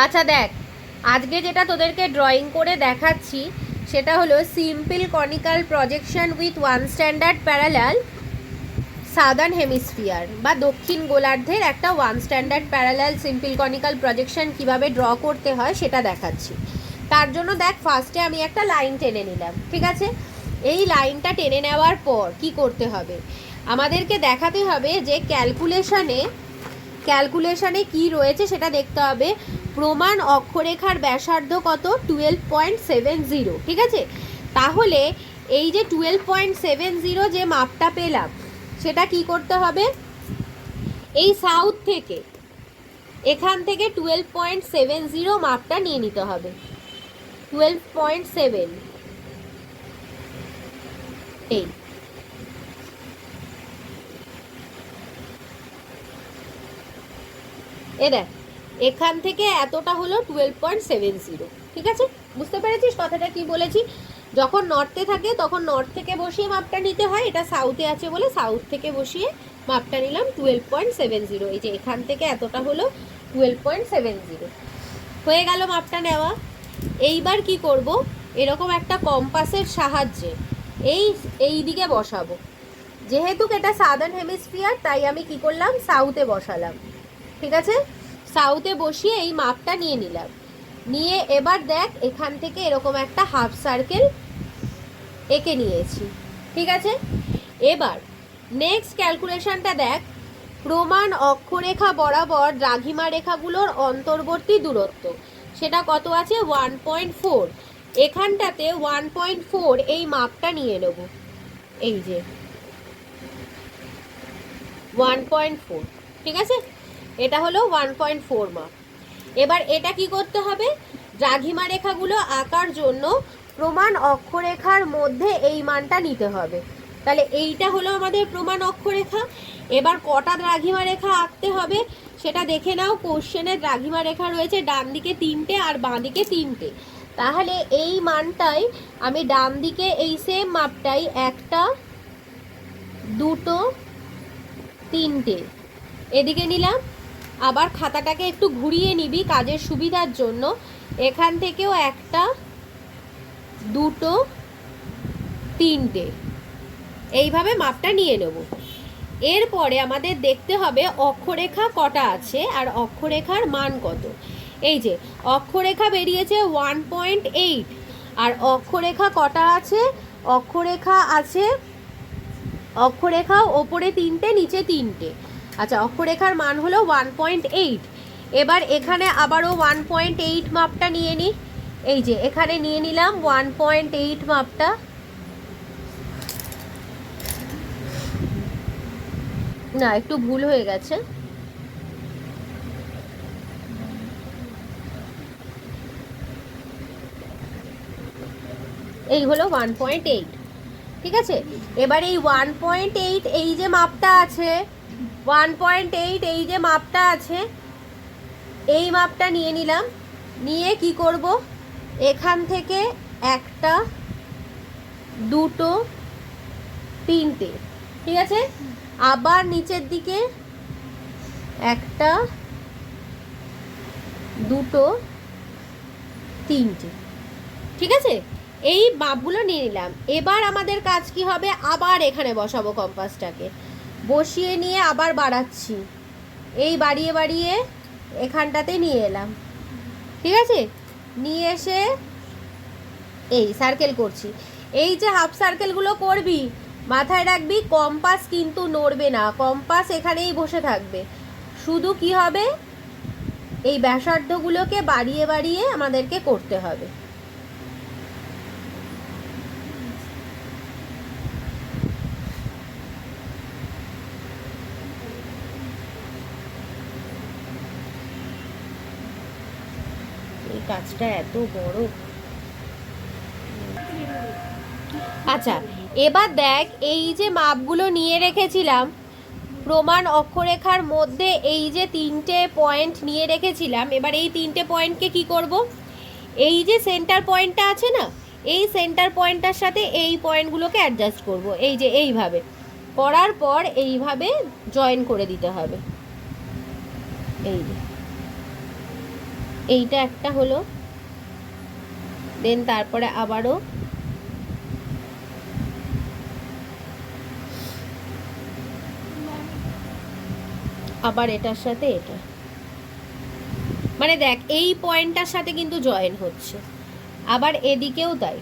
আচ্ছা দেখ, আজকে যেটা তোদেরকে ড্রয়িং করে দেখাচ্ছি সেটা হলো simple conical projection with one standard parallel southern hemisphere বা দক্ষিণ গোলার্ধের একটা one standard parallel simple conical projection কিভাবে ড্র করতে হয় সেটা দেখাচ্ছি। তার জন্য দেখ, ফার্স্টে আমি একটা লাইন টেনে নিলাম, ঠিক আছে? এই লাইনটা টেনে নেওয়ার পর কি করতে হবে, আমাদেরকে দেখাতে হবে যে ক্যালকুলেশনে কি রয়েছে সেটা দেখতে হবে। প্রমাণ অক্ষরেখার ব্যাসার্ধ কত? 12.70, ঠিক আছে? তাহলে এই যে 12.70 যে মাপটা পেলাম সেটা কি করতে হবে, এই সাউথ থেকে এখান থেকে 12.70 মাপটা নিয়ে নিতে হবে। 12.7 এই দেখ, এখান থেকে এতটা হলো 12.70, ঠিক আছে? বুঝতে পেরেছিস কথাটা কি বলেছি? যখন নর্থে থাকে তখন নর্থ থেকে বসিয়ে মাপটা নিতে হয়, এটা সাউথে আছে বলে সাউথ থেকে বসিয়ে মাপটা নিলাম 12.70। এই যে এখান থেকে এতটা হলো 12.70, হয়ে গেল মাপটা নেওয়া। এইবার কি করব, এরকম একটা কম্পাসের সাহায্যে এই দিকে বসাবো। যেহেতু এটা সাদার্ন হেমিস্ফিয়ার তাই আমি কি করলাম, সাউথে বসালাম, ঠিক আছে? সাউথে বসিয়ে এই মাপটা নিয়ে নিলাম। নিয়ে এবার দেখ, এখান থেকে এরকম একটা হাফ সার্কেল এঁকে নিয়েছি, ঠিক আছে? এবার নেক্সট ক্যালকুলেশনটা দেখ, প্রমাণ অক্ষরেখা বরাবর দ্রাঘিমা রেখাগুলোর অন্তর্বর্তী দূরত্ব সেটা কত আছে? 1.4। এখানটাতে 1.4 এই মাপটা নিয়ে নেব, এই যে 1.4, ঠিক আছে? এটা হলো 1.4 মাপ। এবার এটা কি করতে হবে, দ্রাঘিমা রেখাগুলো আঁকার জন্য প্রমাণ অক্ষরেখার মধ্যে এই মানটা নিতে হবে। তাহলে এইটা হলো আমাদের প্রমাণ অক্ষরেখা। এবার কটা দ্রাঘিমা রেখা আঁকতে হবে সেটা দেখে নাও। কোশ্চেনে দ্রাঘিমা রেখা রয়েছে ডান দিকে 3টে আর বাঁ দিকে 3টে। তাহলে এই মানটাই আমি ডান দিকে এই সেম মাপটাই 1টা 2টো 3টে এদিকে নিলাম। আবার খাতাটাকে একটু ঘুরিয়ে নিবি কাজের সুবিধার জন্য। এখান থেকেও 1টা 2টো 3টে এইভাবে মাপটা নিয়ে নেব। এরপরে আমাদের দেখতে হবে অক্ষরেখা কটা আছে আর অক্ষরেখার মান কত। এই যে অক্ষরেখা বেরিয়েছে 1.8, আর অক্ষরেখা কটা আছে? অক্ষরেখা ওপরে 3টে নিচে 3টে। আচ্ছা, অক্ষরেখার মান হলো 1.8। এবার এখানে আবারও 1.8 মাপটা নিয়ে নিই। এই যে এখানে নিয়ে নিলাম 1.8 মাপটা। না, একটু ভুল হয়ে গেছে। এই হলো 1.8, ঠিক আছে? এবার এই 1.8 এই যে মাপটা আছে, 1.8 এই যে মাপটা আছে, এই মাপটা নিয়ে নিলাম। নিয়ে কি করব, এখান থেকে 1টা 2টো 3টে, ঠিক আছে? আবার নিচের দিকে 1টা 2টো 3টে, ঠিক আছে? এই মাপগুলো নিয়ে নিলাম। এবার আমাদের কাজ কি হবে, আবার এখানে বসাবো কম্পাসটাকে। বসিয়ে নিয়ে আবার বাড়াচ্ছি, এই বাড়িয়ে বাড়িয়ে এখানটাতে নিয়ে এলাম, ঠিক আছে? নিয়ে এসে এই সার্কেল করছি। এই যে হাফ সার্কেলগুলো করবি মাথায় রাখবি, কম্পাস কিন্তু নড়বে না, কম্পাস এখানেই বসে থাকবে। শুধু কি হবে, এই ব্যাসার্ধগুলোকে বাড়িয়ে বাড়িয়ে আমাদেরকে করতে হবে। এই কাজটা এত বড়। আচ্ছা, এবার দেখ, এই যে মাপগুলো নিয়ে রেখেছিলাম প্রমাণ অক্ষরেখার মধ্যে, এই যে 3টে পয়েন্ট নিয়ে রেখেছিলাম, এবার এই 3টে পয়েন্টকে কি করব, এই যে সেন্টার পয়েন্টটা আছে না, এই সেন্টার পয়েন্টটার সাথে এই পয়েন্টগুলোকে অ্যাডজাস্ট করব। এই যে এইভাবে করার পর এইভাবে জয়েন করে দিতে হবে। এই যে এইটা একটা হলো, দেন তারপরে আবারও আবার এটার সাথে এটা, মানে দেখ এই পয়েন্টটার সাথে কিন্তু জয়েন হচ্ছে, আবার এদিকেও তাই।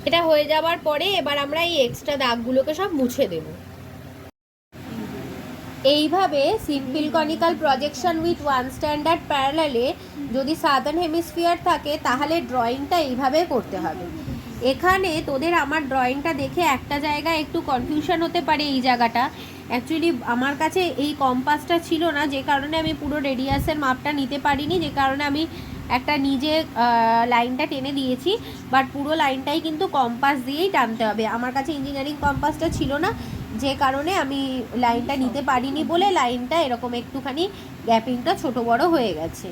এটা হয়ে যাওয়ার পরে এবার আমরা এই এক্সট্রা দাগগুলোকে সব মুছে দেব। এইভাবে simple conical projection with one standard প্যারালালে যদি সাদার্ন হেমিস্ফিয়ার থাকে তাহলে ড্রয়িংটা এইভাবে করতে হবে। এখানে তোদের আমার ড্রয়িংটা দেখে একটা জায়গায় একটু কনফিউশন হতে পারে, এই জায়গাটা অ্যাকচুয়ালি আমার কাছে এই কম্পাসটা ছিল না, যে কারণে আমি পুরো রেডিয়াসের মাপটা নিতে পারিনি, যে কারণে আমি একটা নিজে লাইনটা টেনে দিয়েছি, বাট পুরো লাইনটাই কিন্তু কম্পাস দিয়েই টানতে হবে। আমার কাছে ইঞ্জিনিয়ারিং কম্পাসটা ছিল না, যে কারণে আমি লাইনটা নিতে পারিনি বলে লাইনটা এরকম একটুখানি গ্যাপিংটা ছোট বড় হয়ে গেছে।